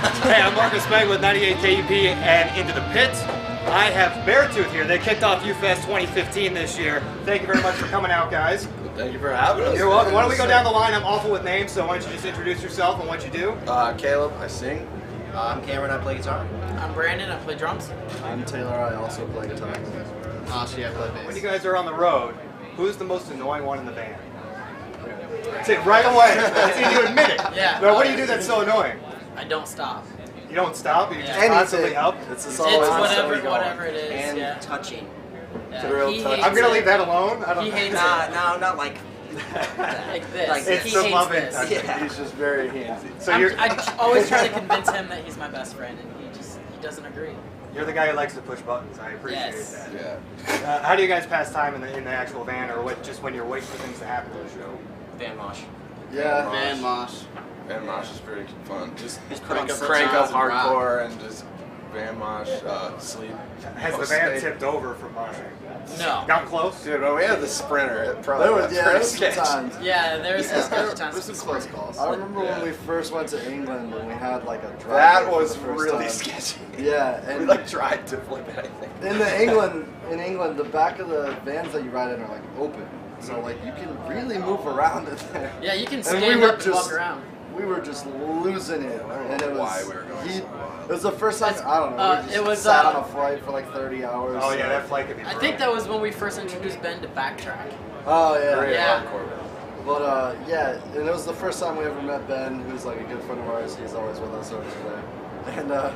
Hey, I'm Meng with 98KUP and Into the Pit. I have Beartooth here. They kicked off Ufest 2015 this year. Thank you very much for coming out, guys. Thank you for having us. You're welcome. Why don't we go down the line? I'm awful with names, so why don't you just introduce yourself and what you do? Caleb, I sing. I'm Cameron, I play guitar. I'm Brandon, I play drums. I'm Taylor, I also play guitar. Ashi, I play bass. When you guys are on the road, who's the most annoying one in the band? Say it right away. I see you admit it. Yeah. But what do you do that's so annoying? I don't stop. You don't stop? You just Yeah. constantly up? It's It's all whatever it is. And yeah. touching. Yeah. the real He touch. hates I'm going to it. leave that alone. I don't He know. hates No, not like. like this. Like, It's he the hates loving this. touch. Yeah. He's just very handsy. So I always try to convince him that he's my best friend, and he doesn't agree. you're the guy who likes to push buttons. I appreciate Yes. that. Yeah. How do you guys pass time in the actual van, or just when you're waiting for things to happen to the show? Van mosh. Yeah. Van mosh. Van mosh is pretty fun. Just put on crank up such awesome rock. hardcore and just van mosh, sleep. Has the van tipped over from moshing? No. Gotten close? Dude, when we had the Sprinter, it probably There got was, pretty some sketchy. times. Yeah, there's Yeah, some times. there's some close calls. I remember Yeah. when we first went to England and we had like a drive. That was for the first really time. sketchy. Yeah, We and like tried to flip it, I think. in England, the back of the vans that you ride in are like open, so like you can really move around in there. Yeah, you can And stand we were up and walk just- around. We were just losing it, and it was. why we were going so wild. It was the first time. I don't know. We just it was, sat on a flight for like 30 hours. Oh yeah, that flight could be I brutal. think that was when we first introduced Ben to backtrack. Oh yeah. Very Yeah. hardcore. But yeah, and it was the first time we ever met Ben, who's like a good friend of ours. He's always with us over there, and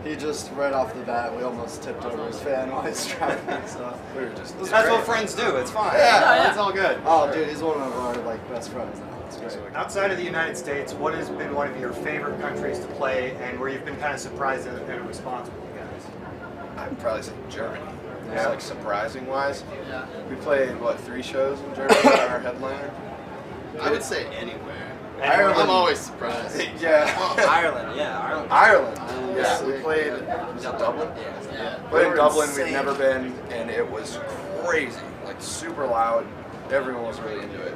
he just right off the bat, we almost tipped over his fan while he's driving. So We were just. That's what friends do. It's fine. Yeah. It's all good. oh, dude, he's one of our like best friends now. It's great. Outside of the United States, what has been one of your favorite countries to play, and where you've been kind of surprised at the response with you guys? I'd probably say Germany. It's Yeah. like surprising wise. Yeah. We played, what, 3 shows in Germany with our headliner? I would say anywhere. Ireland. I'm always surprised. Yeah. Ireland, yeah, Ireland. Ireland. Yeah. Yeah, we played, was it Dublin? Yeah. Played in were Dublin, insane. we'd never been, and it was crazy. Like super loud. Everyone was really into it.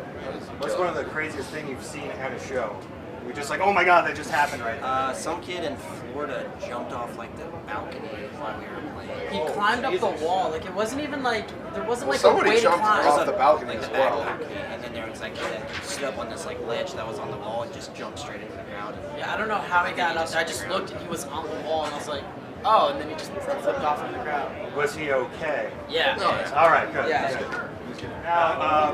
What's one of the craziest things you've seen at a show? You're just like, oh my god, that just happened right now. Some kid in Florida jumped off like the balcony while we were playing. He climbed up the wall. Like it wasn't even like there wasn't Well, like a somebody way to jumped climb. off the balcony Like as the well. back balcony, and then there was like that stood up on this like ledge that was on the wall and just jumped straight into the crowd. Yeah, I don't know how he got up there. I just looked and he was on the wall and I was like, oh, and then he just flipped off into the crowd. Was he okay? Yeah. All right, good. Yeah. good. Now,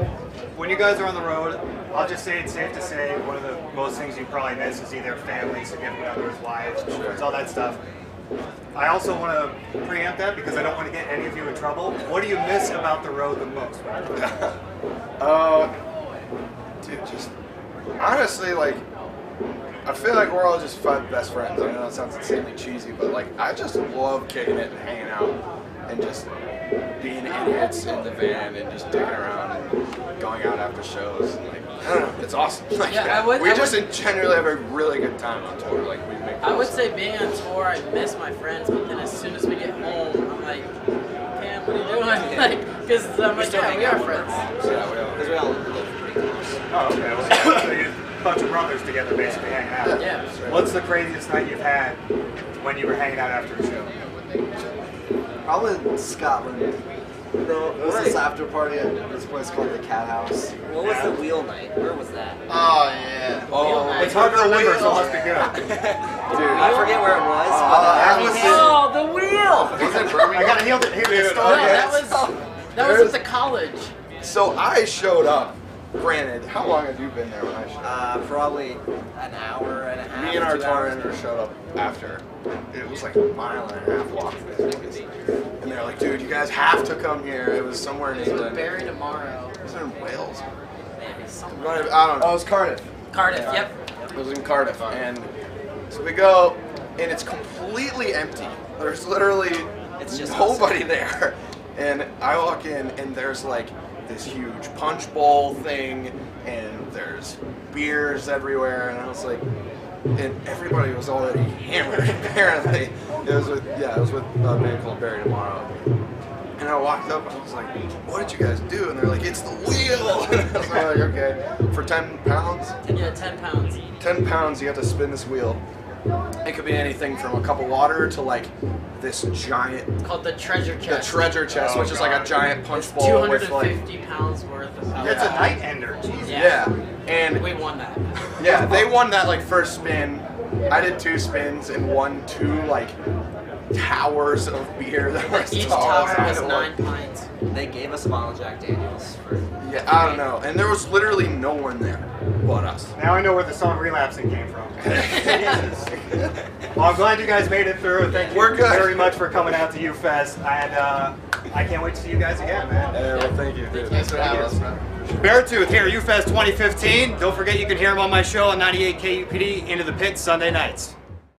when you guys are on the road, I'll just say it's safe to say one of the most things you probably miss is either family, significant others, wives, it's all that stuff. I also want to preempt that because I don't want to get any of you in trouble. What do you miss about the road the most? Dude, just honestly, like, I feel like we're all just 5 best friends. I know that sounds insanely cheesy, but like, I just love kicking it and hanging out and just being idiots in the van and just dicking around and going out after shows. And, like, I don't know, it's awesome. Like, Yeah, we just generally have a really good time on tour. Like, we make. I would say being on tour, I miss my friends, but then as soon as we get home, I'm like, Cam, what are you doing? Like, because I'm like, yeah, we are friends. Yeah, we are. Because we all live pretty close. Oh, okay. Well, yeah, so you're a bunch of brothers together basically hanging out. Yeah. What's the craziest night you've had when you were hanging out after a show? Probably Scotland. It was this after party at this place called the Cat House. What was the wheel night? Where was that? Oh, yeah. Oh, It's hard to remember, so it must be good. dude. I forget where it was. that was Oh, the wheel! Was it Birmingham? I gotta heal it. Here it is. No, that was at the college. So I showed up. Granted, how long have you been there when I showed up? Probably an hour and a half. Me and our 2 tour hours. manager showed up after. It was like a 1.5 mile walk. And they're like, dude, you guys have to come here. It was somewhere in So England. Barry tomorrow. It was in Wales. Maybe somewhere. I don't Oh, it know. was Cardiff. Cardiff, yep. It was in Cardiff. And so we go, and it's completely empty. There's literally It's just nobody there. And I walk in, and there's like this huge punch bowl thing, and there's beers everywhere, and I was like, and everybody was already hammered. Apparently, it was with a band called Barry Tomorrow. And I walked up and I was like, "What did you guys do?" And they're like, "It's the wheel." And I was like, "Okay." For £10, Yeah, 10 pounds. 10 pounds, you have to spin this wheel. it could be anything from a cup of water to like this giant, It's called the treasure the chest. treasure chest, Oh, which is like a God. giant punch It's bowl with like 250 pounds worth of alcohol. It's a night ender. Jesus. yeah, and We won that. yeah, they won that like first spin. I did 2 spins and won 2 like towers of beer that were Each tall. tower was 9 pints. They gave us a bottle of Jack Daniels for. Yeah, I don't know, and there was literally no one there but us. Now I know where the song "Relapsing" came from. Jesus. Well, I'm glad you guys made it through. Thank you We're good. very much for coming out to Ufest, and I can't wait to see you guys again, man. Well, thank you. Dude. Thanks for having us, man. Beartooth here, Ufest 2015. Don't forget you can hear him on my show on 98KUPD Into the Pit Sunday nights.